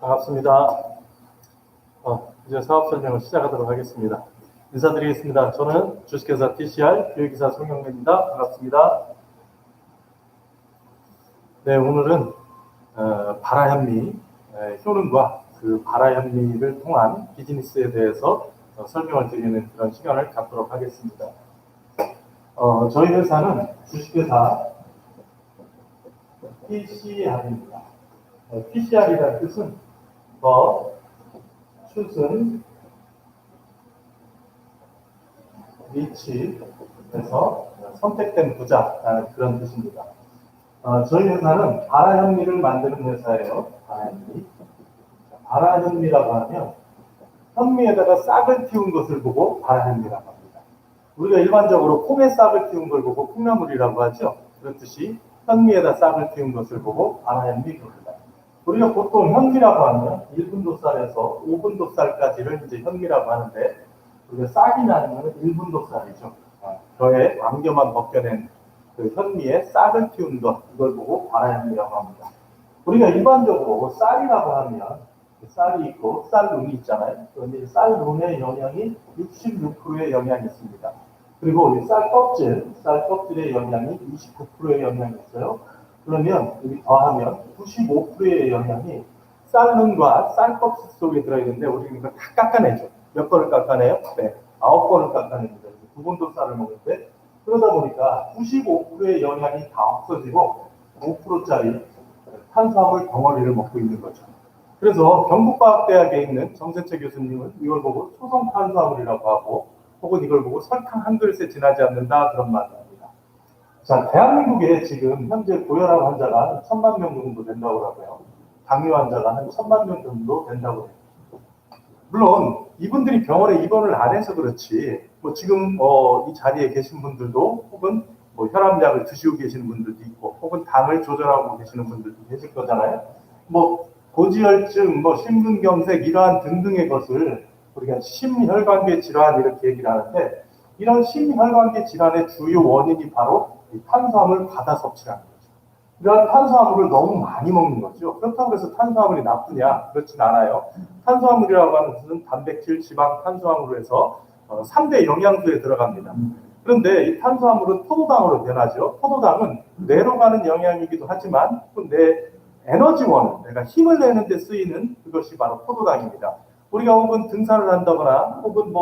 반갑습니다. 이제 사업 설명을 시작하도록 하겠습니다. 인사드리겠습니다. 저는 주식회사 TCR 기획이사 송영래입니다. 반갑습니다. 네, 오늘은 발화현미 효능과 그 발화현미를 통한 비즈니스에 대해서 설명을 드리는 그런 시간을 갖도록 하겠습니다. 저희 회사는 주식회사 TCR입니다. TCR이라는 뜻은 더 추승 리치에서 선택된 부자라는 그런 뜻입니다. 저희 회사는 발화현미를 만드는 회사예요. 발화현미라고 하면 현미에다가 싹을 틔운 것을 보고 발화현미라고 합니다. 우리가 일반적으로 콩에 싹을 틔운 걸 보고 콩나물이라고 하죠. 그렇듯이 현미에다 싹을 틔운 것을 보고 발화현미입니다. 우리가 보통 현미라고 하면 1분도살에서 5분도살까지를 이제 현미라고 하는데, 우리가 싹이 나는 것은 1분도살이죠. 저의 왕겨만 벗겨낸 그 현미에 싹을 틔운 것, 이걸 보고 발화현미라고 합니다. 우리가 일반적으로 쌀이라고 하면 쌀이 있고 쌀룬이 있잖아요. 그런데 쌀룬의 영양이 66%의 영향이 있습니다. 그리고 우리 쌀껍질의 영양이 29%의 영향이 있어요. 그러면 여기 더하면 95%의 영양이 쌀룬과 쌀껍질 속에 들어있는데, 우리는 이거 다 깎아내죠. 몇 번을 깎아내요? 네, 9번을 깎아냅니다. 9번도 쌀을 먹는데, 그러다 보니까 95%의 영양이 다 없어지고 5%짜리 탄수화물 덩어리를 먹고 있는 거죠. 그래서 경북과학대학에 있는 정세채 교수님은 이걸 보고 초성 탄수화물이라고 하고, 혹은 이걸 보고 설탕 한 그릇에 지나지 않는다, 그런 말을 합니다. 자, 대한민국에 지금 현재 고혈압 환자가 1000만 명 정도 된다고 하고요. 당뇨 환자가 한 1000만 명 정도 된다고 해요. 물론 이분들이 병원에 입원을 안 해서 그렇지, 지금 이 자리에 계신 분들도, 혹은 혈압약을 드시고 계시는 분들도 있고, 혹은 당을 조절하고 계시는 분들도 계실 거잖아요. 고지혈증, 심근경색, 이러한 등등의 것을 우리가 심혈관계 질환 이렇게 얘기를 하는데, 이런 심혈관계 질환의 주요 원인이 바로 탄수화물 과다 섭취라는 거죠. 이런 탄수화물을 너무 많이 먹는 거죠. 그렇다고 해서 탄수화물이 나쁘냐? 그렇진 않아요. 탄수화물이라고 하는 것은 단백질, 지방, 탄수화물로 해서 3대 영양소에 들어갑니다. 그런데 이 탄수화물은 포도당으로 변하죠. 포도당은 뇌로 가는 영양이기도 하지만 내 에너지원, 내가 힘을 내는 데 쓰이는 그것이 바로 포도당입니다. 우리가 혹은 등산을 한다거나 혹은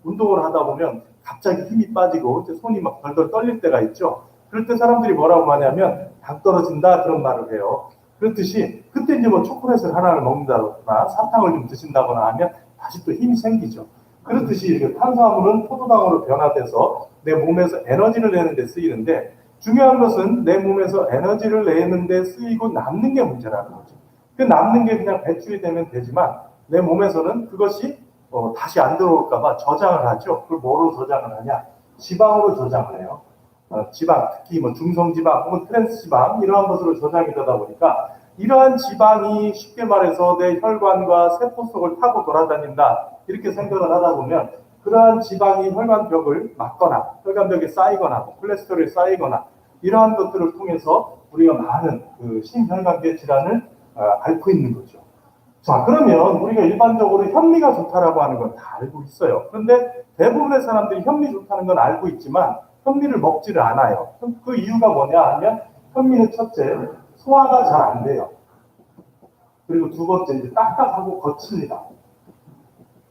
운동을 하다 보면 갑자기 힘이 빠지고 손이 막 덜덜 떨릴 때가 있죠. 그럴 때 사람들이 뭐라고 하냐면 당 떨어진다, 그런 말을 해요. 그렇듯이 그때 이제 초콜릿을 하나를 먹는다거나 사탕을 좀 드신다거나 하면 다시 또 힘이 생기죠. 그렇듯이 탄수화물은 포도당으로 변화돼서 내 몸에서 에너지를 내는 데 쓰이는데, 중요한 것은 내 몸에서 에너지를 내는 데 쓰이고 남는 게 문제라는 거죠. 그 남는 게 그냥 배출이 되면 되지만, 내 몸에서는 그것이 다시 안 들어올까봐 저장을 하죠. 그걸 뭐로 저장을 하냐? 지방으로 저장을 해요. 지방, 특히 중성지방 혹은 트랜스지방, 이러한 것으로 저장이 되다 보니까 이러한 지방이 쉽게 말해서 내 혈관과 세포 속을 타고 돌아다닌다, 이렇게 생각을 하다 보면 그러한 지방이 혈관벽을 막거나 혈관벽에 쌓이거나 콜레스테롤에 쌓이거나 이러한 것들을 통해서 우리가 많은 심혈관계 질환을 앓고 있는 거죠. 자, 그러면 우리가 일반적으로 현미가 좋다라고 하는 건 다 알고 있어요. 그런데 대부분의 사람들이 현미 좋다는 건 알고 있지만 현미를 먹지를 않아요. 그 이유가 뭐냐 하면, 현미는 첫째, 소화가 잘 안 돼요. 그리고 두 번째, 이제 딱딱하고 거칩니다.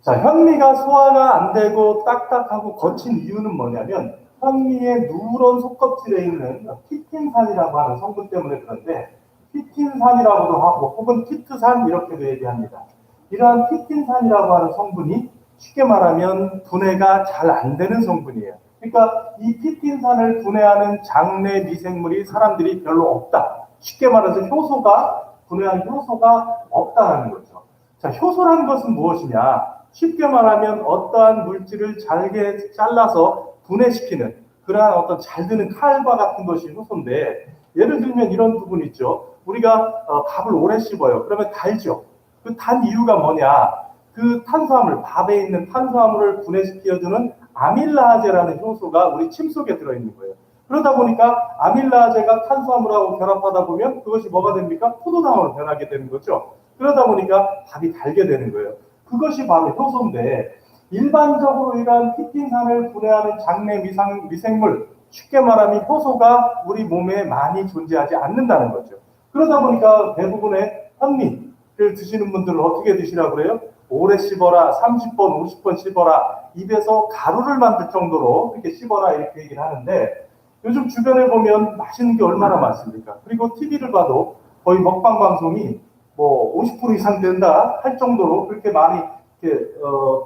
자, 현미가 소화가 안 되고 딱딱하고 거친 이유는 뭐냐면, 현미의 누런 속껍질에 있는 피틴산이라고 하는 성분 때문에 그런데, 피틴산이라고도 하고 혹은 피트산 이렇게도 얘기합니다. 이러한 피틴산이라고 하는 성분이 쉽게 말하면 분해가 잘 안 되는 성분이에요. 그러니까 이 피틴산을 분해하는 장내 미생물이 사람들이 별로 없다. 쉽게 말해서 분해한 효소가 없다는 거죠. 자, 효소라는 것은 무엇이냐? 쉽게 말하면 어떠한 물질을 잘게 잘라서 분해시키는 그러한 어떤 잘 드는 칼과 같은 것이 효소인데, 예를 들면 이런 부분 있죠. 우리가 밥을 오래 씹어요. 그러면 달죠. 그 단 이유가 뭐냐? 그 탄수화물, 밥에 있는 탄수화물을 분해시켜주는 아밀라제라는 효소가 우리 침 속에 들어있는 거예요. 그러다 보니까 아밀라제가 탄수화물하고 결합하다 보면 그것이 뭐가 됩니까? 포도당으로 변하게 되는 거죠. 그러다 보니까 밥이 달게 되는 거예요. 그것이 바로 효소인데, 일반적으로 이러한 피틴산을 분해하는 장내 미생물, 쉽게 말하면 효소가 우리 몸에 많이 존재하지 않는다는 거죠. 그러다 보니까 대부분의 현미를 드시는 분들은 어떻게 드시라고 그래요? 오래 씹어라, 30번, 50번 씹어라, 입에서 가루를 만들 정도로 이렇게 씹어라, 이렇게 얘기를 하는데, 요즘 주변에 보면 맛있는 게 얼마나 많습니까? 그리고 TV를 봐도 거의 먹방 방송이 뭐 50% 이상 된다 할 정도로 그렇게 많이 이렇게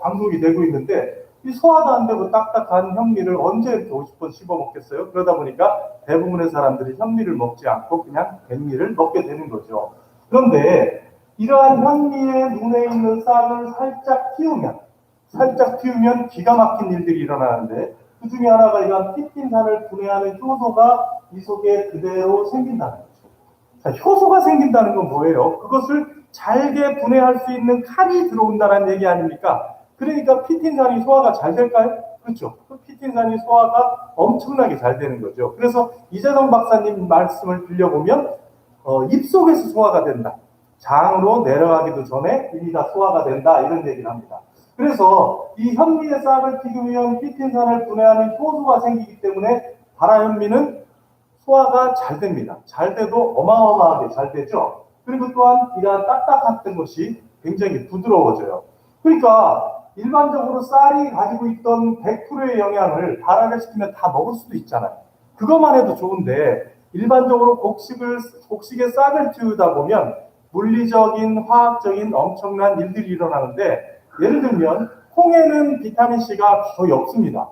방송이 되고 있는데, 이 소화도 안 되고 딱딱한 현미를 언제 이렇게 50번 씹어 먹겠어요? 그러다 보니까 대부분의 사람들이 현미를 먹지 않고 그냥 백미를 먹게 되는 거죠. 그런데 이러한 현미의 눈에 있는 싹을 살짝 틔우면 기가 막힌 일들이 일어나는데, 그 중에 하나가 이러한 피틴산을 분해하는 효소가 이 속에 그대로 생긴다는 거죠. 자, 효소가 생긴다는 건 뭐예요? 그것을 잘게 분해할 수 있는 칼이 들어온다는 얘기 아닙니까? 그러니까 피틴산이 소화가 잘 될까요? 그렇죠. 그 피틴산이 소화가 엄청나게 잘 되는 거죠. 그래서 이재동 박사님 말씀을 빌려보면 입속에서 소화가 된다. 장으로 내려가기도 전에 이미 다 소화가 된다. 이런 얘기를 합니다. 그래서 이 현미의 싹을 튀기면 피틴산을 분해하는 효소가 생기기 때문에 발화현미는 소화가 잘 됩니다. 잘 돼도 어마어마하게 잘 되죠. 그리고 또한 이러한 딱딱했던 것이 굉장히 부드러워져요. 그러니까 일반적으로 쌀이 가지고 있던 100%의 영양을 발화를 시키면 다 먹을 수도 있잖아요. 그것만 해도 좋은데, 일반적으로 곡식의 싹을 틔우다 보면 물리적인, 화학적인 엄청난 일들이 일어나는데, 예를 들면 콩에는 비타민C가 거의 없습니다.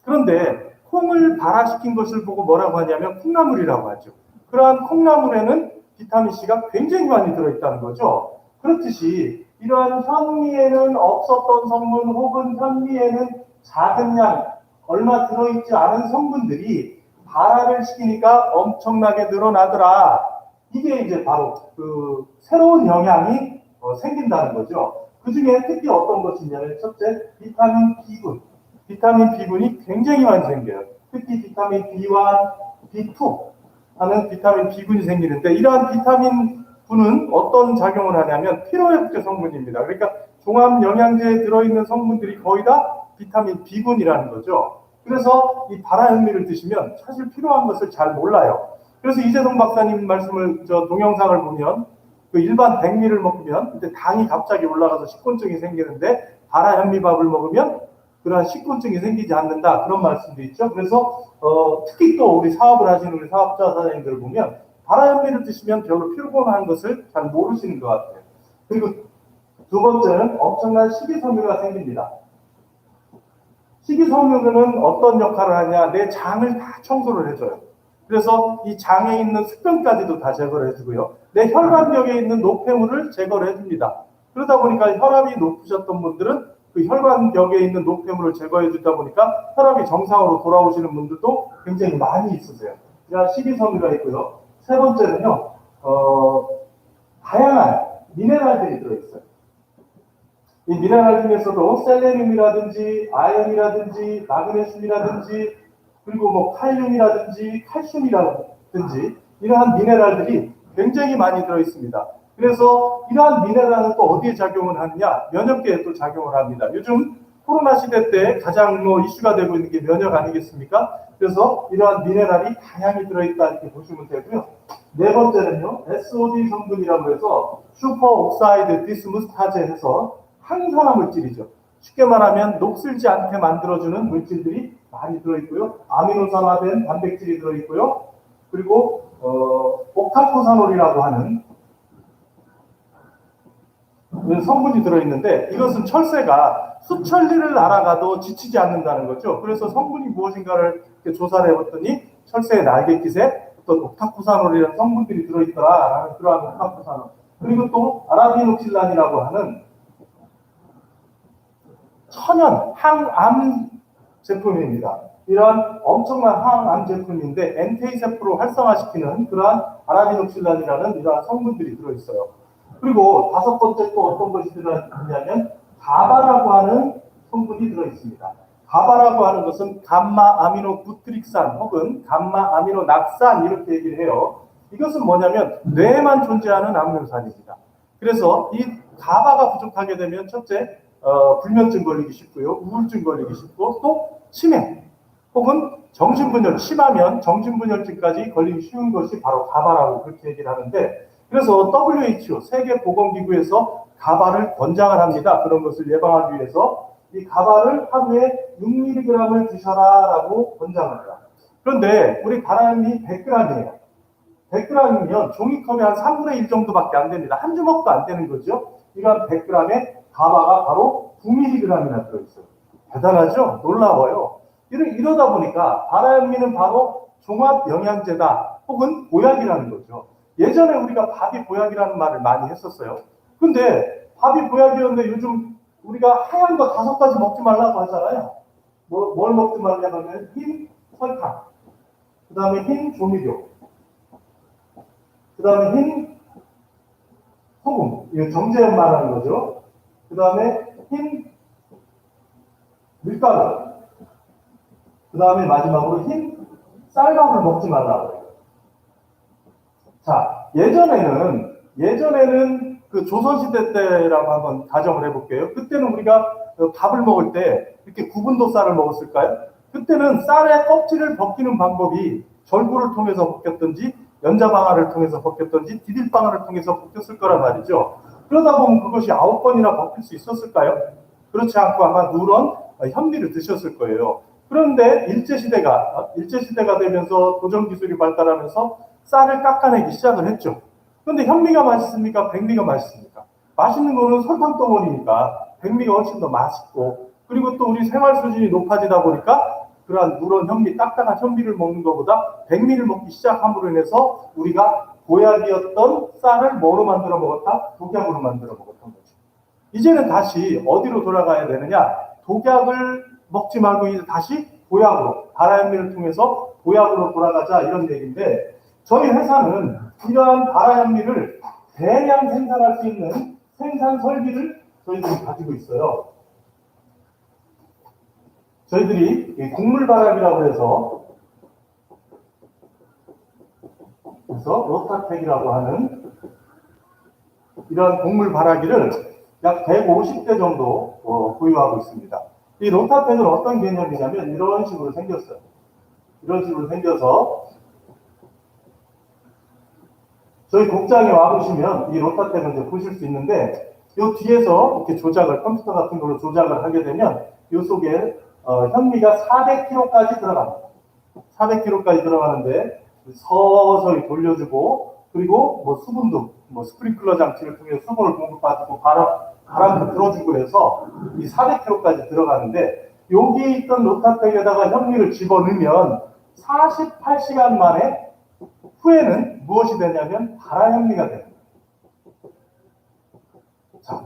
그런데 콩을 발화시킨 것을 보고 뭐라고 하냐면 콩나물이라고 하죠. 그러한 콩나물에는 비타민C가 굉장히 많이 들어있다는 거죠. 그렇듯이 이러한 현미에는 없었던 성분, 혹은 현미에는 작은 양, 얼마 들어있지 않은 성분들이 발화를 시키니까 엄청나게 늘어나더라. 이게 이제 바로 그 새로운 영양이 생긴다는 거죠. 그 중에 특히 어떤 것이냐면, 첫째, 비타민 B군. 비타민 B군이 굉장히 많이 생겨요. 특히 비타민 B1, B2 하는 비타민 B군이 생기는데, 이러한 비타민 B는 어떤 작용을 하냐면 피로회복제 성분입니다. 그러니까 종합 영양제에 들어있는 성분들이 거의 다 비타민 B군이라는 거죠. 그래서 이 발화현미를 드시면 사실 필요한 것을 잘 몰라요. 그래서 이재동 박사님 말씀을, 동영상을 보면 그 일반 백미를 먹으면 그때 당이 갑자기 올라가서 식곤증이 생기는데, 발화현미밥을 먹으면 그러한 식곤증이 생기지 않는다, 그런 말씀도 있죠. 그래서 특히 또 우리 사업을 하시는 우리 사업자 사장님들을 보면 발화현미를 드시면 별로 피곤한 것을 잘 모르시는 것 같아요. 그리고 두 번째는 엄청난 식이섬유가 생깁니다. 식이섬유는 어떤 역할을 하냐? 내 장을 다 청소를 해줘요. 그래서 이 장에 있는 습변까지도 다 제거를 해주고요. 내 혈관벽에 있는 노폐물을 제거를 해줍니다. 그러다 보니까 혈압이 높으셨던 분들은 그 혈관벽에 있는 노폐물을 제거해 주다 보니까 혈압이 정상으로 돌아오시는 분들도 굉장히 많이 있으세요. 이런 식이섬유가 있고요. 세 번째는요, 다양한 미네랄들이 들어있어요. 이 미네랄 중에서도 셀레늄이라든지 아연이라든지 마그네슘이라든지, 그리고 뭐 칼륨이라든지 칼슘이라든지, 이러한 미네랄들이 굉장히 많이 들어있습니다. 그래서 이러한 미네랄은 또 어디에 작용을 하느냐? 면역계에 또 작용을 합니다. 요즘 코로나 시대 때 가장 이슈가 되고 있는 게 면역 아니겠습니까? 그래서 이러한 미네랄이 다양히 들어있다, 이렇게 보시면 되고요. 네 번째는요, SOD 성분이라고 해서 슈퍼 옥사이드 디스무스타제 해서 항산화 물질이죠. 쉽게 말하면 녹슬지 않게 만들어주는 물질들이 많이 들어있고요. 아미노산화된 단백질이 들어있고요. 그리고 옥타코사놀이라고 하는 성분이 들어있는데, 이것은 철새가 수천리를 날아가도 지치지 않는다는 거죠. 그래서 성분이 무엇인가를 조사를 해봤더니 철새의 날갯깃에 어떤 옥타코사놀이라는 성분들이 들어있더라라는 그러한 옥타코사놀, 그리고 또 아라비노킬란이라고 하는 천연 항암 제품입니다. 이러한 엄청난 항암 제품인데 NK 세포를 활성화시키는 그러한 아라비노킬란이라는 이러한 성분들이 들어있어요. 그리고 다섯 번째 또 어떤 것이 들어있냐면 가바라고 하는 성분이 들어있습니다. 가바라고 하는 것은 감마 아미노 부트릭산 혹은 감마 아미노 낙산 이렇게 얘기를 해요. 이것은 뭐냐면 뇌에만 존재하는 암노산입니다. 그래서 이 가바가 부족하게 되면 첫째 불면증 걸리기 쉽고요, 우울증 걸리기 쉽고 또 치매 혹은 정신분열, 심하면 정신분열증까지 걸리기 쉬운 것이 바로 가바라고 그렇게 얘기를 하는데, 그래서 WHO 세계보건기구에서 가바를 권장을 합니다. 그런 것을 예방하기 위해서 이 가바를 하루에 6mg을 드셔라라고 권장을 해요. 그런데 우리 바람이 100g이에요. 100g이면 종이컵의 한 3분의 1 정도밖에 안 됩니다. 한 주먹도 안 되는 거죠. 이런 100g에 가바가 바로 9mg이나 들어있어요. 대단하죠? 놀라워요. 이러다 보니까 바람미는 바로 종합영양제다 혹은 보약이라는 거죠. 예전에 우리가 밥이 보약이라는 말을 많이 했었어요. 근데 밥이 보약이었는데 요즘 우리가 하얀 거 5가지 먹지 말라고 하잖아요. 뭘 먹지 말냐면 흰 설탕, 그 다음에 흰 조미료, 그 다음에 흰 소금, 이거 정제염 말하는 거죠. 그 다음에 흰 밀가루, 그 다음에 마지막으로 흰 쌀밥을 먹지 말라고 해요. 자, 예전에는 그 조선시대 때라고 한번 가정을 해볼게요. 그때는 우리가 밥을 먹을 때 이렇게 구분도 쌀을 먹었을까요? 그때는 쌀의 껍질을 벗기는 방법이 절구를 통해서 벗겼든지 연자방아를 통해서 벗겼든지 디딜방아를 통해서 벗겼을 거란 말이죠. 그러다 보면 그것이 9번이나 벗길 수 있었을까요? 그렇지 않고 아마 누런 현미를 드셨을 거예요. 그런데 일제시대가 되면서 도전기술이 발달하면서 쌀을 깎아내기 시작을 했죠. 그런데 현미가 맛있습니까? 백미가 맛있습니까? 맛있는 거는 설탕덩어리니까 백미가 훨씬 더 맛있고, 그리고 또 우리 생활 수준이 높아지다 보니까 그러한 누런 현미, 딱딱한 현미를 먹는 것보다 백미를 먹기 시작함으로 인해서 우리가 보약이었던 쌀을 뭐로 만들어 먹었다? 독약으로 만들어 먹었던 거죠. 이제는 다시 어디로 돌아가야 되느냐? 독약을 먹지 말고 이제 다시 보약으로, 바라현미를 통해서 보약으로 돌아가자 이런 얘기인데, 저희 회사는 이러한 바라현미를 대량 생산할 수 있는 생산 설비를 저희들이 가지고 있어요. 저희들이 곡물바람이라고 해서 로타텍이라고 하는 이러한 곡물 바라기를 약 150대 정도 보유하고 있습니다. 이 로타텍은 어떤 개념이냐면 이런 식으로 생겼어요. 이런 식으로 생겨서 저희 곡장에 와보시면 이 로타텍을 이제 보실 수 있는데, 이 뒤에서 이렇게 컴퓨터 같은 걸로 조작을 하게 되면 이 속에 현미가 400kg까지 들어갑니다. 400kg까지 들어가는데 서서히 돌려주고, 그리고 수분도 스프링클러 장치를 통해 수분을 공급받고 바람도 들어주고 해서 이 400kg까지 들어가는데, 여기에 있던 로타텍에다가 현미를 집어넣으면 48시간 만에 후에는 무엇이 되냐면 바라현미가 됩니다. 자,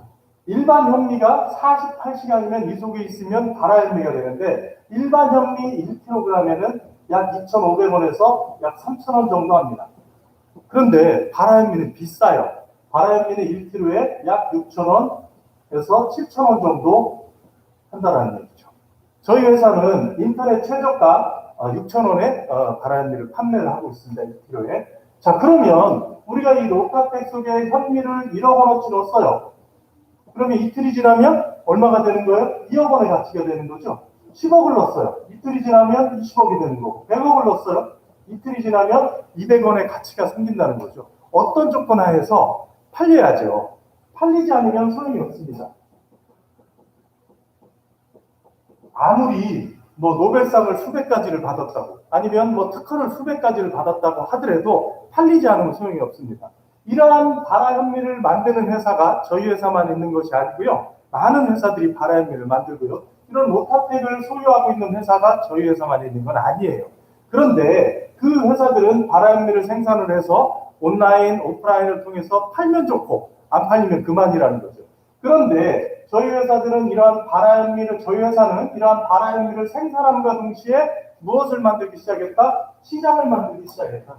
일반 현미가 48시간이면 이 속에 있으면 바라현미가 되는데, 일반 현미 1kg에는 약 2,500원에서 약 3,000원 정도 합니다. 그런데 바라현미는 비싸요. 바라현미는 1kg에 약 6,000원에서 7,000원 정도 한다는 얘기죠. 저희 회사는 인터넷 최저가 6,000원에 바라현미를 판매를 하고 있습니다. 1kg에. 자, 그러면 우리가 이 로타텍 속에 현미를 1억 원어치 넣었어요. 그러면 이틀이 지나면 얼마가 되는 거예요? 2억 원의 가치가 되는 거죠. 10억을 넣었어요. 이틀이 지나면 20억이 되는 거고, 100억을 넣었어요. 이틀이 지나면 200원의 가치가 생긴다는 거죠. 어떤 조건 하에서 팔려야죠. 팔리지 않으면 소용이 없습니다. 아무리 노벨상을 수백 가지를 받았다고, 아니면 특허를 수백 가지를 받았다고 하더라도 팔리지 않으면 소용이 없습니다. 이러한 바라현미를 만드는 회사가 저희 회사만 있는 것이 아니고요. 많은 회사들이 바라현미를 만들고요. 이런 로타텍을 소유하고 있는 회사가 저희 회사만 있는 건 아니에요. 그런데 그 회사들은 바라현미를 생산을 해서 온라인, 오프라인을 통해서 팔면 좋고 안 팔리면 그만이라는 거죠. 그런데 저희 회사는 이러한 바라현미를 생산함과 동시에 무엇을 만들기 시작했다? 시장을 만들기 시작했다.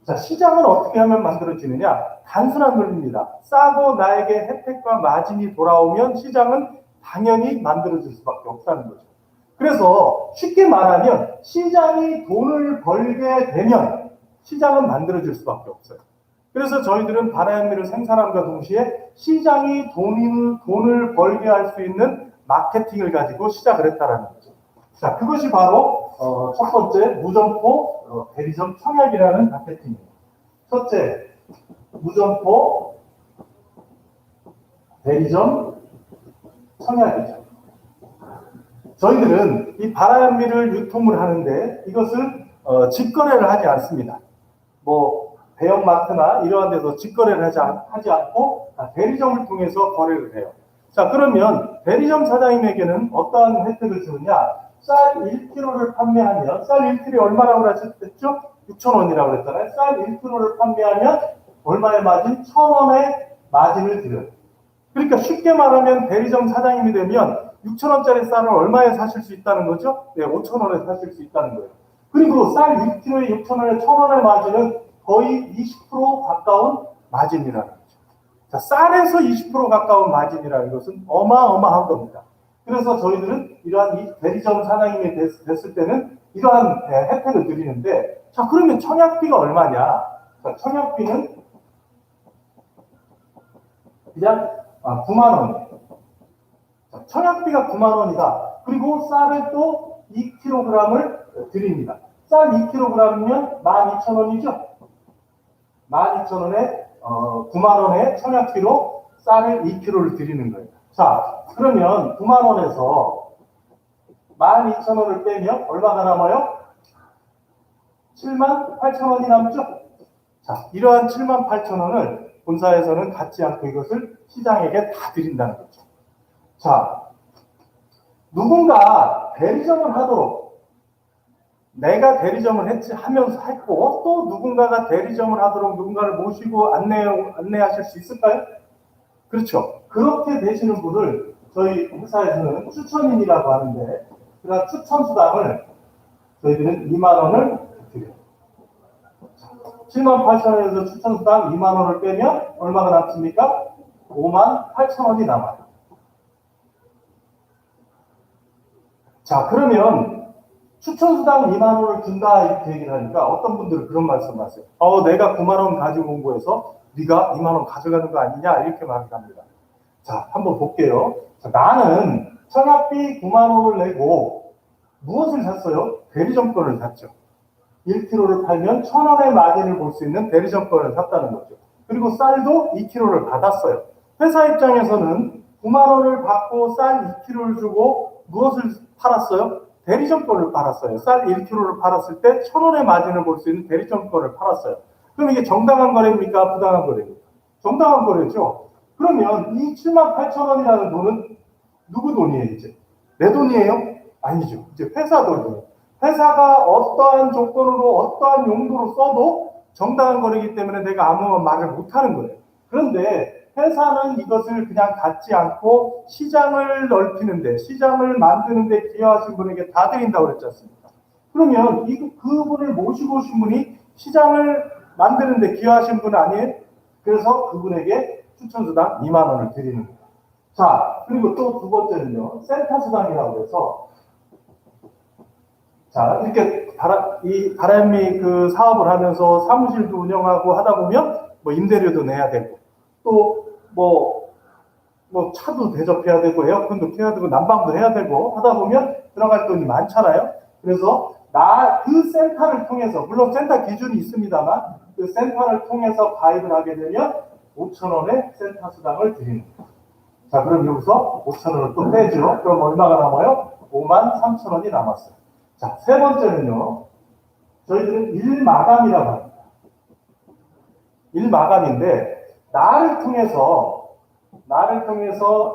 자, 시장은 어떻게 하면 만들어지느냐? 단순한 논리입니다. 싸고 나에게 혜택과 마진이 돌아오면 시장은 당연히 만들어질 수밖에 없다는 거죠. 그래서 쉽게 말하면 시장이 돈을 벌게 되면 시장은 만들어질 수밖에 없어요. 그래서 저희들은 바라현미를 생산함과 동시에 시장이 돈을 벌게 할 수 있는 마케팅을 가지고 시작을 했다라는 거죠. 자, 그것이 바로 첫 번째 무점포 대리점 청약이라는 마케팅입니다. 첫째, 무점포 대리점 청약이죠. 저희들은 이 바라현미를 유통을 하는데 이것을 직거래를 하지 않습니다. 뭐 대형마트나 이러한 데서 직거래를 하지 않고 대리점을 통해서 거래를 해요. 자, 그러면 대리점 사장님에게는 어떠한 혜택을 주느냐? 쌀 1kg를 판매하면 쌀 1kg에 얼마라고 하셨죠? 6,000원이라고 그랬잖아요. 쌀 1kg를 판매하면 얼마의 마진? 1,000원의 마진을 드려요. 그러니까 쉽게 말하면 대리점 사장님이 되면 6,000원짜리 쌀을 얼마에 사실 수 있다는 거죠? 네, 5,000원에 사실 수 있다는 거예요. 그리고 쌀 6kg에 6,000원에 1,000원의 마진은 거의 20% 가까운 마진이라는 거죠. 자, 쌀에서 20% 가까운 마진이라는 것은 어마어마한 겁니다. 그래서 저희들은 이러한 이 대리점 사장님이 됐을 때는 이러한 혜택을 드리는데, 자, 그러면 청약비가 얼마냐? 자, 청약비는 그냥 9만 원이에요. 자, 청약비가 9만 원이다. 그리고 쌀을 또 2kg을 드립니다. 쌀 2kg이면 12,000원이죠? 12,000원에 9만 원의 청약비로 쌀을 2kg를 드리는 거예요. 자, 그러면 9만 원에서 12,000원을 빼면 얼마가 남아요? 78,000원이 남죠? 자, 이러한 78,000원을 본사에서는 갖지 않고 이것을 시장에게 다 드린다는 거죠. 자, 누군가 대리점을 하도록 내가 대리점을 하면서 했고 또 누군가가 대리점을 하도록 누군가를 모시고 안내하실 수 있을까요? 그렇죠. 그렇게 되시는 분을 저희 회사에서는 추천인이라고 하는데 그런 추천수당을 저희들은 2만 원을 드려요. 78,000원에서 추천수당 2만 원을 빼면 얼마가 남습니까? 58,000원이 남아요. 자, 그러면 추천수당 2만 원을 준다 이렇게 얘기를 하니까 어떤 분들은 그런 말씀 하세요. 내가 9만 원 가지고 온 거에서 네가 2만 원 가져가는 거 아니냐 이렇게 말을 합니다. 자, 한번 볼게요. 자, 나는 청약비 9만 원을 내고 무엇을 샀어요? 대리점권을 샀죠. 1kg를 팔면 1,000원의 마진을 볼 수 있는 대리점권을 샀다는 거죠. 그리고 쌀도 2kg를 받았어요. 회사 입장에서는 9만 원을 받고 쌀 2kg를 주고 무엇을 팔았어요? 대리점권을 팔았어요. 쌀 1kg를 팔았을 때 1,000원의 마진을 볼 수 있는 대리점권을 팔았어요. 그럼 이게 정당한 거래입니까? 부당한 거래입니까? 정당한 거래죠. 그러면 이 78,000원이라는 돈은 누구 돈이에요, 이제? 내 돈이에요? 아니죠. 이제 회사 돈이에요. 회사가 어떠한 조건으로 어떠한 용도로 써도 정당한 거래이기 때문에 내가 아무 말을 못하는 거예요. 그런데 회사는 이것을 그냥 갖지 않고 시장을 넓히는데, 시장을 만드는데 기여하신 분에게 다 드린다고 그랬지 않습니까? 그러면 그분을 모시고 오신 분이 시장을 만드는데 기여하신 분 아니에요? 그래서 그분에게 추천수당 2만 원을 드리는 거예요. 자, 그리고 또 두 번째는요, 센터수당이라고 해서, 자, 이렇게 이 바라현미 그 사업을 하면서 사무실도 운영하고 하다 보면 뭐 임대료도 내야 되고, 또 뭐 차도 대접해야 되고 에어컨도 켜야 되고 난방도 해야 되고 하다 보면 들어갈 돈이 많잖아요. 그래서 그 센터를 통해서, 물론 센터 기준이 있습니다만 그 센터를 통해서 가입을 하게 되면 5,000원의 센터 수당을 드립니다. 자, 그럼 여기서 5,000원을 또 빼죠. 그럼 얼마가 남아요? 53,000원이 남았어요. 자, 세 번째는요, 저희들은 일마감이라고 합니다. 일마감인데 나를 통해서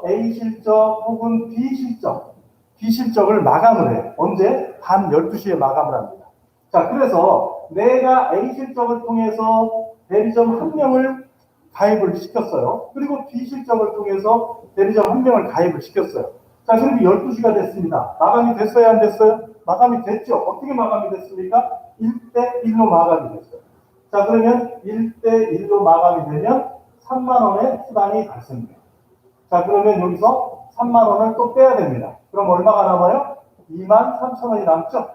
A 실적 혹은 B 실적을 마감을 해요. 언제? 밤 12시에 마감을 합니다. 자, 그래서 내가 A 실적을 통해서 대리점 1명을 가입을 시켰어요. 그리고 B 실적을 통해서 대리점 1명을 가입을 시켰어요. 자, 그리고 12시가 됐습니다. 마감이 됐어요, 안 됐어요? 마감이 됐죠. 어떻게 마감이 됐습니까? 1대1로 마감이 됐어요. 자, 그러면 1대1로 마감이 되면 3만 원의 수당이 발생돼요. 자, 그러면 여기서 3만 원을 또 빼야 됩니다. 그럼 얼마가 남아요? 2만 3천 원이 남죠?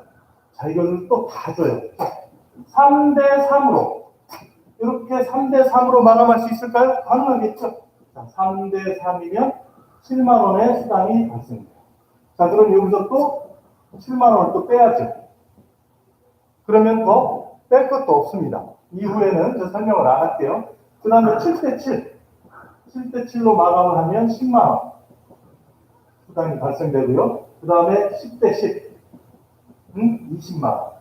자, 이거를 또 다 줘요. 3대 3으로. 이렇게 3대 3으로 마감할 수 있을까요? 가능하겠죠? 자, 3대 3이면 7만 원의 수당이 발생돼요. 자, 그럼 여기서 또 7만 원을 또 빼야죠. 그러면 더 뺄 것도 없습니다. 이후에는 저 설명을 안 할게요. 그 다음에 7대 7. 7대 7로 마감을 하면 10만 원 수당이 발생되고요. 그 다음에 10대 10. 20만 원.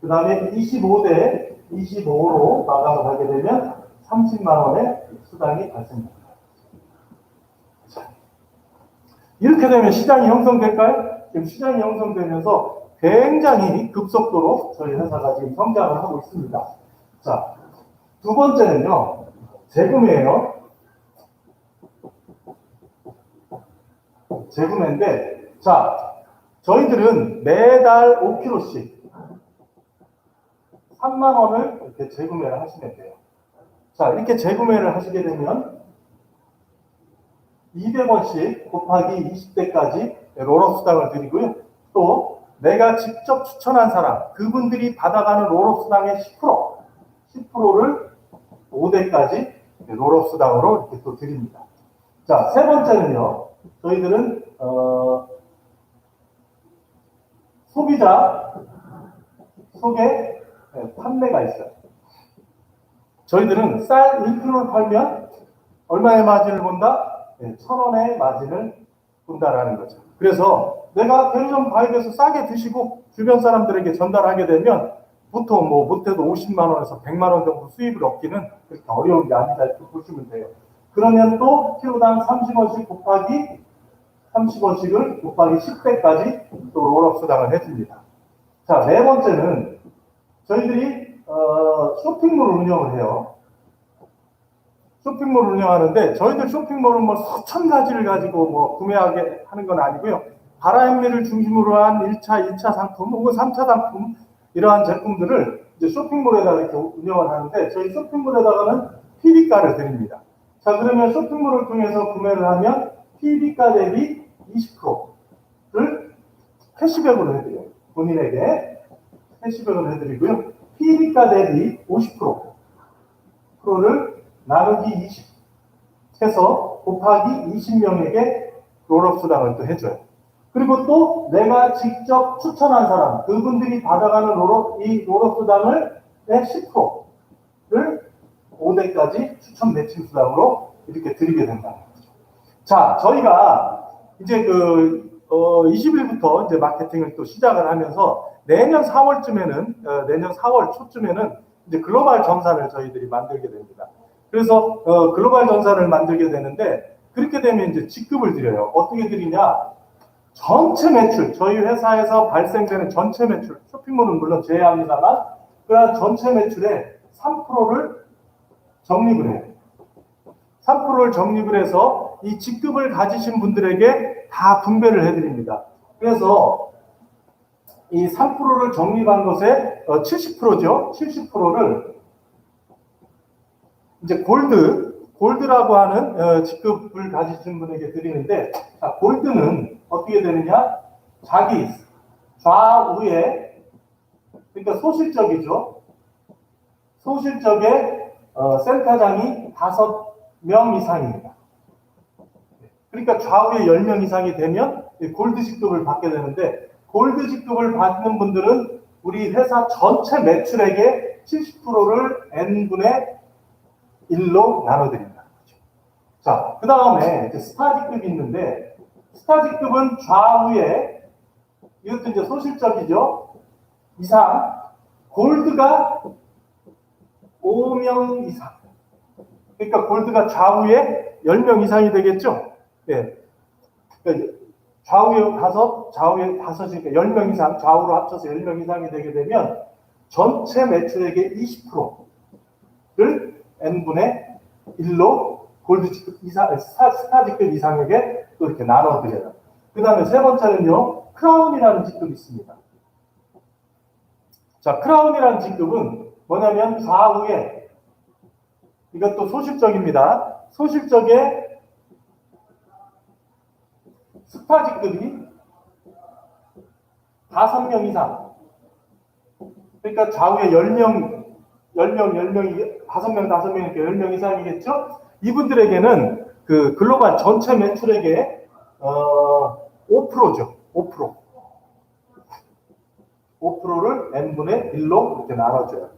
그 다음에 25대 25로 마감을 하게 되면 30만 원의 수당이 발생됩니다. 자, 이렇게 되면 시장이 형성될까요? 지금 시장이 형성되면서 굉장히 급속도로 저희 회사가 지금 성장을 하고 있습니다. 자, 두 번째는요, 재구매예요. 재구매인데, 자, 저희들은 매달 5kg씩 3만 원을 이렇게 재구매를 하시면 돼요. 자, 이렇게 재구매를 하시게 되면 200원씩 곱하기 20대까지 롤업 수당을 드리고요. 또 내가 직접 추천한 사람, 그분들이 받아가는 롤업 수당의 10%를 5대까지 롤업 수당으로 이렇게 또 드립니다. 자, 세 번째는요. 저희들은 소비자 속에 판매가 있어요. 저희들은 쌀 1kg를 팔면 얼마의 마진을 본다? 1,000원의 마진을 본다라는 거죠. 그래서 내가 편의점 가입해서 싸게 드시고 주변 사람들에게 전달하게 되면 보통 못해도 50만 원에서 100만 원 정도 수입을 얻기는 그렇게 어려운 게 아니다 이렇게 보시면 돼요. 그러면 또 키로당 30원씩 곱하기 30원씩을 곱하기 10대까지 또 롤업 수당을 해줍니다. 자, 네 번째는 저희들이 쇼핑몰을 운영을 해요. 쇼핑몰을 운영하는데 저희들 쇼핑몰은 수천 가지를 가지고 구매하게 하는 건 아니고요. 바라인미를 중심으로 한 1차, 2차 상품 혹은 3차 상품 이러한 제품들을 이제 쇼핑몰에다가 이렇게 운영을 하는데 저희 쇼핑몰에다가는 PB가를 드립니다. 자, 그러면 쇼핑몰을 통해서 구매를 하면 PB가 대비 20%를 캐시백으로 해드려요. 본인에게 캐시백을 해드리고요. PB가 대비 50%를 나누기 20 해서 곱하기 20명에게 롤업 수당을 또 해줘요. 그리고 또 내가 직접 추천한 사람, 그분들이 받아가는 롤업 수당을 10%를 5대까지 추천 매칭 수당으로 이렇게 드리게 된다는 거죠. 자, 저희가 이제 20일부터 이제 마케팅을 또 시작을 하면서 내년 4월 초쯤에는 이제 글로벌 전산을 저희들이 만들게 됩니다. 그래서 글로벌 전산을 만들게 되는데 그렇게 되면 이제 직급을 드려요. 어떻게 드리냐? 전체 매출, 저희 회사에서 발생되는 전체 매출, 쇼핑몰은 물론 제외합니다만 그런 전체 매출의 3%를 적립을 해요. 3%를 적립을 해서 이 직급을 가지신 분들에게 다 분배를 해드립니다. 그래서 이 3%를 적립한 것에 70%죠. 70%를 이제 골드라고 하는 직급을 가지신 분에게 드리는데, 자, 골드는 어떻게 되느냐? 자기 좌우에, 그러니까 소실적이죠. 소실적에 센터장이 5명 이상입니다. 그러니까 좌우에 10명 이상이 되면 골드 직급을 받게 되는데, 골드 직급을 받는 분들은 우리 회사 전체 매출액의 70%를 n분의 1로 나눠드립니다. 자, 그 다음에 스타 직급이 있는데, 스타 직급은 좌우에, 이것도 이제 소실적이죠? 이상, 골드가 5명 이상. 그러니까 골드가 좌우에 10명 이상이 되겠죠? 네. 그러니까 좌우에 5, 좌우에 5이니까 10명 이상, 좌우로 합쳐서 10명 이상이 되게 되면 전체 매출액의 20%를 n분의 1로 골드 직급 이상, 스타 직급 이상에게 또 이렇게 나눠드려요. 그 다음에 세 번째는요, 크라운이라는 직급이 있습니다. 자, 크라운이라는 직급은 뭐냐면 좌우에, 이것도 소실적입니다. 소실적에 스타 직급이 5명 이상. 그러니까 좌우에 10명, 10명이 5명 이렇게 10명 이상이겠죠? 이분들에게는 그 글로벌 전체 매출액의 5%죠. 5%. 5%를 n분의 1로 이렇게 나눠줘요.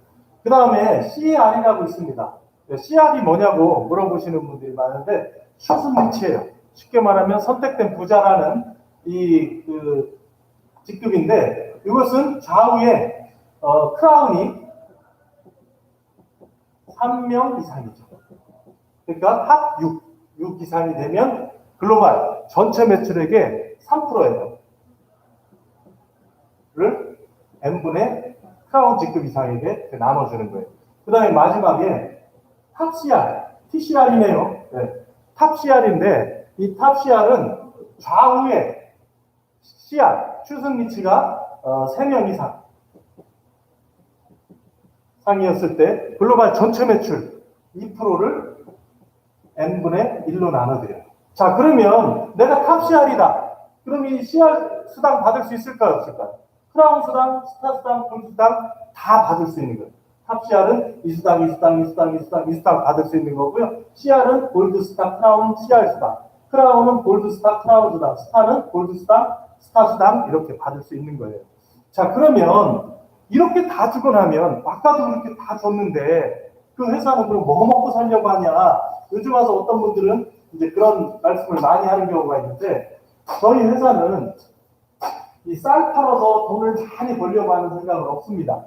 그 다음에 CR이라고 있습니다. CR이 뭐냐고 물어보시는 분들이 많은데 슈스미치예요. 쉽게 말하면 선택된 부자라는 그 직급인데 이것은 좌우에 크라운이 3명 이상이죠. 그러니까 합 6 이상이 되면 글로벌 전체 매출액의 3%예요. 를 n분의 크라운 직급 이상에게 나눠주는 거예요. 그 다음에 마지막에 탑 CR, TCR이네요. 네. 탑 CR인데 이 탑 CR은 좌우에 CR, 추승리치가 3명 이상 상이었을 때 글로벌 전체 매출 2%를 n분의 1로 나눠드려요. 자, 그러면 내가 탑 CR이다. 그럼 이 CR 수당 받을 수 있을까요? 없을까요? 크라운 수당, 스타 수당, 골 수당 다 받을 수 있는 거예요. 탑 CR은 이 수당 받을 수 있는 거고요. CR은 골드 수당, 크라운, CR 수당. 크라운은 골드 수당, 크라운 수당. 스타는 골드 수당, 스타 수당 이렇게 받을 수 있는 거예요. 자, 그러면 이렇게 다 주고 나면 아까도 그렇게 다 줬는데 그 회사는 그럼 뭐 먹고 살려고 하냐? 요즘 와서 어떤 분들은 이제 그런 말씀을 많이 하는 경우가 있는데 저희 회사는 이 쌀 팔아서 돈을 많이 벌려고 하는 생각은 없습니다.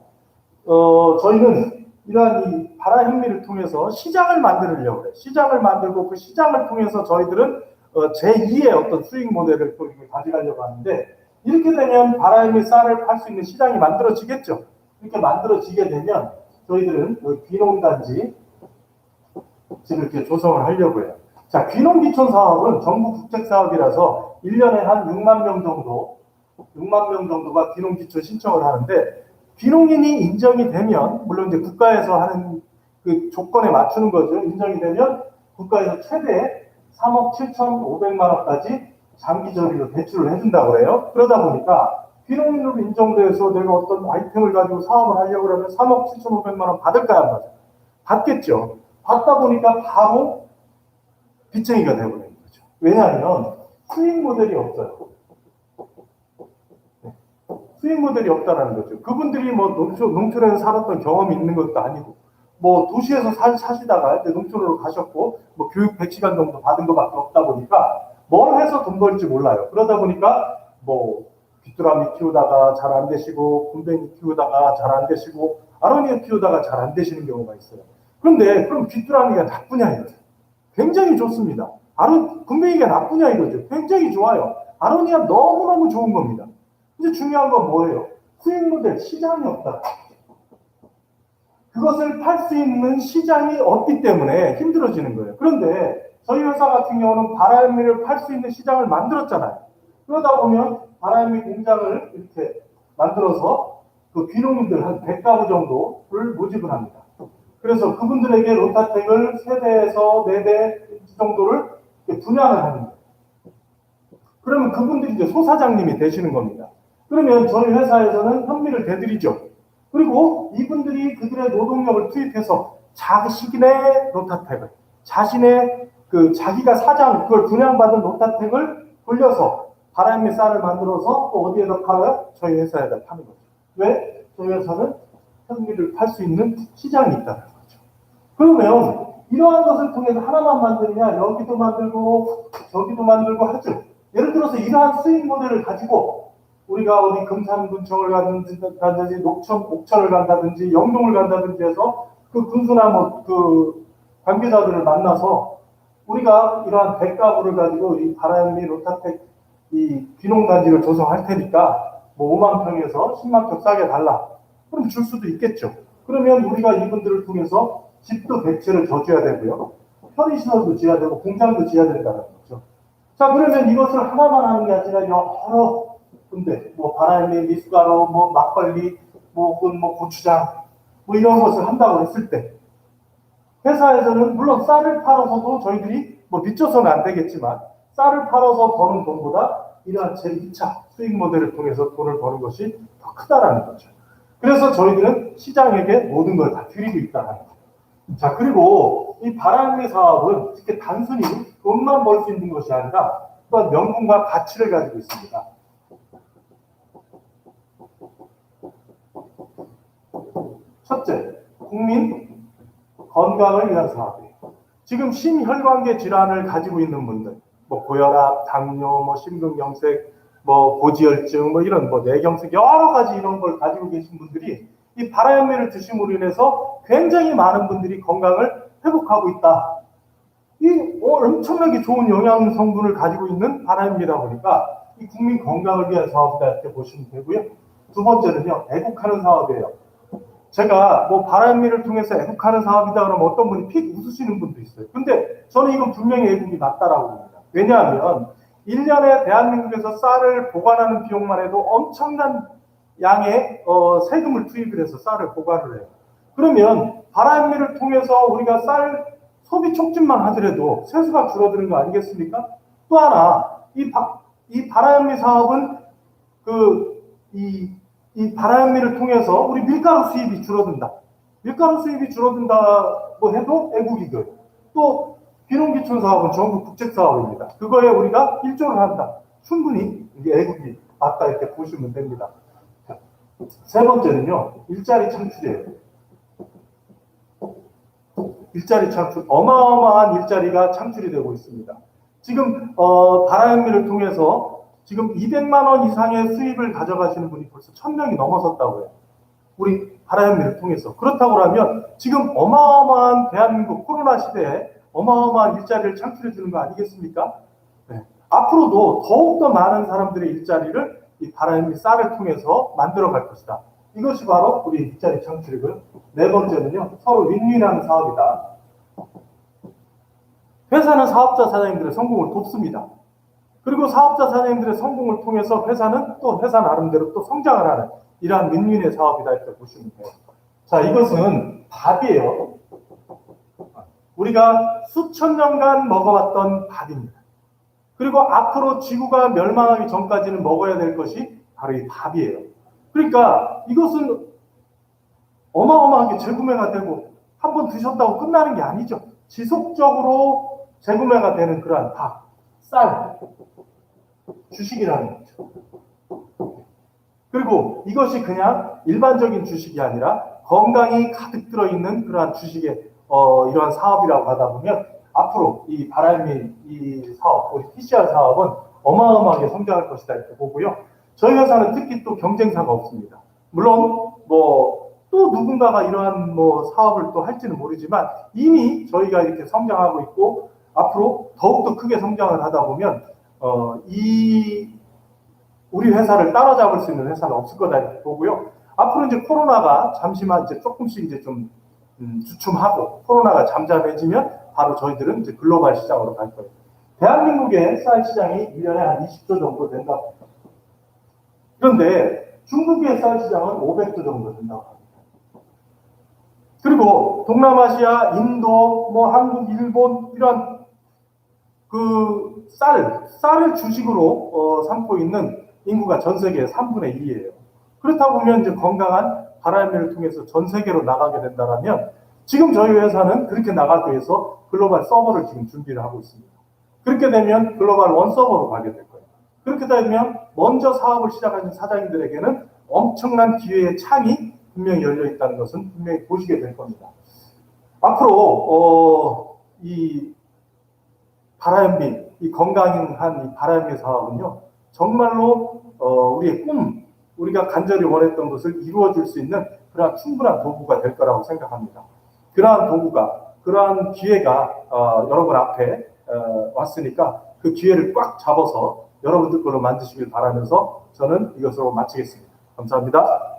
저희는 이러한 이 바라현미를 통해서 시장을 만들려고 해요. 시장을 만들고 그 시장을 통해서 저희들은 제2의 어떤 수익 모델을 또 가져가려고 하는데 이렇게 되면 바라현미 쌀을 팔 수 있는 시장이 만들어지겠죠. 이렇게 만들어지게 되면 저희들은 귀농단지 지금 이렇게 조성을 하려고 해요. 자, 귀농귀촌 사업은 정부 국책 사업이라서 1년에 한 6만 명 정도가 귀농귀촌 신청을 하는데 귀농인이 인정이 되면 물론 이제 국가에서 하는 그 조건에 맞추는 거죠. 인정이 되면 국가에서 최대 3억 7,500만 원까지 장기 저리로 대출을 해준다고 그래요. 그러다 보니까 귀농인으로 인정돼서 내가 어떤 아이템을 가지고 사업을 하려고 하면 3억 7,500만 원 받을까요? 안 받을까요? 받겠죠. 받다 보니까 바로 빚쟁이가 되어버리는 거죠. 왜냐하면 수익 모델이 없어요. 수익 모델이 없다는 거죠. 그분들이 뭐 농촌에서 살았던 경험이 있는 것도 아니고, 뭐 도시에서 사시다가 농촌으로 가셨고, 뭐 교육 100시간 정도 받은 것밖에 없다 보니까 뭘 해서 돈 벌지 몰라요. 그러다 보니까 뭐 귀뚜라미 키우다가 잘 안 되시고, 굼벵이 키우다가 잘 안 되시고, 아로니아 키우다가 잘 안 되시는 경우가 있어요. 그런데 그럼 귀뚜라미가 나쁘냐 이거죠. 굉장히 좋습니다. 굼벵이가 나쁘냐 이거죠. 굉장히 좋아요. 아로니아 너무너무 좋은 겁니다. 근데 중요한 건 뭐예요? 수익 모델 시장이 없다. 그것을 팔 수 있는 시장이 없기 때문에 힘들어지는 거예요. 그런데 저희 회사 같은 경우는 바라현미를 팔 수 있는 시장을 만들었잖아요. 그러다 보면 바라현미 공장을 이렇게 만들어서 그 귀농인들 한 100가구 정도를 모집을 합니다. 그래서 그분들에게 로타텍을 3대에서 4대 정도를 분양을 하는 거예요. 그러면 그분들이 이제 소사장님이 되시는 겁니다. 그러면 저희 회사에서는 현미를 대드리죠. 그리고 이분들이 그들의 노동력을 투입해서 자신의 로타텍을, 자신의 자기가 그걸 분양받은 로타텍을 돌려서 바라현미 쌀을 만들어서 또 어디에다 팔아요? 저희 회사에다 파는 거죠. 왜? 저희 회사는 현미를 팔 수 있는 시장이 있다는 거죠. 그러면 이러한 것을 통해서 하나만 만드느냐, 여기도 만들고 저기도 만들고 하죠. 예를 들어서 이러한 수익 모델을 가지고 우리가 어디 금산군청을 간다든지 옥천을 간다든지 영동을 간다든지 해서 그 군수나 그 관계자들을 만나서 우리가 이러한 100가구를 가지고 이 바라현미 로타텍 이 귀농단지를 조성할 테니까 뭐 5만 평에서 10만 평 싸게 달라. 그럼 줄 수도 있겠죠. 그러면 우리가 이분들을 통해서 집도 100채를 더 줘야 되고요. 편의시설도 지어야 되고 공장도 지어야 된다는 거죠. 자, 그러면 이것을 하나만 하는 게 아니라 여러 군데, 뭐 바라현미, 미숫가루, 뭐 막걸리, 뭐 고추장, 뭐 이런 것을 한다고 했을 때 회사에서는 물론 쌀을 팔아서도 저희들이 뭐 빚져서는 안 되겠지만 쌀을 팔아서 버는 돈보다 이러한 제2차 수익 모델을 통해서 돈을 버는 것이 더 크다라는 거죠. 그래서 저희들은 시장에게 모든 걸 다 드리고 있다는 거죠. 자, 그리고 이 바람의 사업은 이렇게 단순히 돈만 벌 수 있는 것이 아니라 또한 명분과 가치를 가지고 있습니다. 첫째, 국민 건강을 위한 사업이에요. 지금 심혈관계 질환을 가지고 있는 분들, 뭐 고혈압, 당뇨, 뭐 심근경색, 뭐 고지혈증, 뭐 이런 뭐 뇌경색 여러 가지 이런 걸 가지고 계신 분들이 이 바라현미를 드심으로 인해서 굉장히 많은 분들이 건강을 회복하고 있다. 이 엄청나게 좋은 영양 성분을 가지고 있는 바라현미다 보니까 이 국민 건강을 위한 사업이다 이렇게 보시면 되고요. 두 번째는요, 애국하는 사업이에요. 제가 뭐 바람미를 통해서 애국하는 사업이다 그러면 어떤 분이 픽 웃으시는 분도 있어요. 근데 저는 이건 분명히 애국이 맞다라고 봅니다. 왜냐하면 1년에 대한민국에서 쌀을 보관하는 비용만 해도 엄청난 양의 세금을 투입을 해서 쌀을 보관을 해요. 그러면 바람미를 통해서 우리가 쌀 소비 촉진만 하더라도 세수가 줄어드는 거 아니겠습니까? 또 하나 이 바람미 사업은 이 바람미를 통해서 우리 밀가루 수입이 줄어든다. 밀가루 수입이 줄어든다고 해도 애국이고요. 또 비농기촌 사업은 전국 국책 사업입니다. 그거에 우리가 일조를 한다. 충분히 이게 애국이 맞다 이렇게 보시면 됩니다. 자, 세 번째는요, 일자리 창출이에요. 일자리 창출, 어마어마한 일자리가 창출이 되고 있습니다. 지금 바람미를 통해서 지금 200만 원 이상의 수입을 가져가시는 분이 벌써 1000명이 넘어섰다고 해요. 우리 바라현미를 통해서. 그렇다고 하면 지금 어마어마한 대한민국 코로나 시대에 어마어마한 일자리를 창출해 주는 거 아니겠습니까? 네. 앞으로도 더욱더 많은 사람들의 일자리를 이 바라현미 쌀을 통해서 만들어 갈 것이다. 이것이 바로 우리 일자리 창출이고요. 네 번째는요, 서로 윈윈하는 사업이다. 회사는 사업자 사장님들의 성공을 돕습니다. 그리고 사업자 사장님들의 성공을 통해서 회사는 또 회사 나름대로 또 성장을 하는 이러한 윈윈의 사업이다 이렇게 보시면 돼요. 자, 이것은 밥이에요. 우리가 수천 년간 먹어왔던 밥입니다. 그리고 앞으로 지구가 멸망하기 전까지는 먹어야 될 것이 바로 이 밥이에요. 그러니까 이것은 어마어마하게 재구매가 되고 한번 드셨다고 끝나는 게 아니죠. 지속적으로 재구매가 되는 그러한 밥, 쌀, 주식이라는 거죠. 그리고 이것이 그냥 일반적인 주식이 아니라 건강이 가득 들어있는 그러한 주식의 이러한 사업이라고 하다 보면 앞으로 이 바람미 이 사업, 우리 PCR 사업은 어마어마하게 성장할 것이다 이렇게 보고요. 저희 회사는 특히 또 경쟁사가 없습니다. 물론 뭐 또 누군가가 이러한 뭐 사업을 또 할지는 모르지만 이미 저희가 이렇게 성장하고 있고 앞으로 더욱더 크게 성장을 하다 보면 우리 회사를 따라잡을 수 있는 회사는 없을 거다 이렇게 보고요. 앞으로 이제 코로나가 잠시만 이제 조금씩 이제 좀 주춤하고 코로나가 잠잠해지면 바로 저희들은 이제 글로벌 시장으로 갈 거예요. 대한민국의 쌀 시장이 1년에 한 20조 정도 된다. 그런데 중국의 쌀 시장은 500조 정도 된다고 합니다. 그리고 동남아시아, 인도, 뭐 한국, 일본 이런 그 쌀을 주식으로 삼고 있는 인구가 전 세계의 3분의 2예요. 그렇다 보면 이제 건강한 바람미를 통해서 전 세계로 나가게 된다면 지금 저희 회사는 그렇게 나가기 위해서 글로벌 서버를 지금 준비를 하고 있습니다. 그렇게 되면 글로벌 원 서버로 가게 될 거예요. 그렇게 되면 먼저 사업을 시작하는 사장님들에게는 엄청난 기회의 창이 분명히 열려 있다는 것은 분명히 보시게 될 겁니다. 앞으로 이 바람미, 이 건강한 이 바람미 사업은요, 정말로 우리의 꿈, 우리가 간절히 원했던 것을 이루어질 수 있는 그러한 충분한 도구가 될 거라고 생각합니다. 그러한 도구가, 그러한 기회가 여러분 앞에 왔으니까 그 기회를 꽉 잡아서 여러분들 걸로 만드시길 바라면서 저는 이것으로 마치겠습니다. 감사합니다.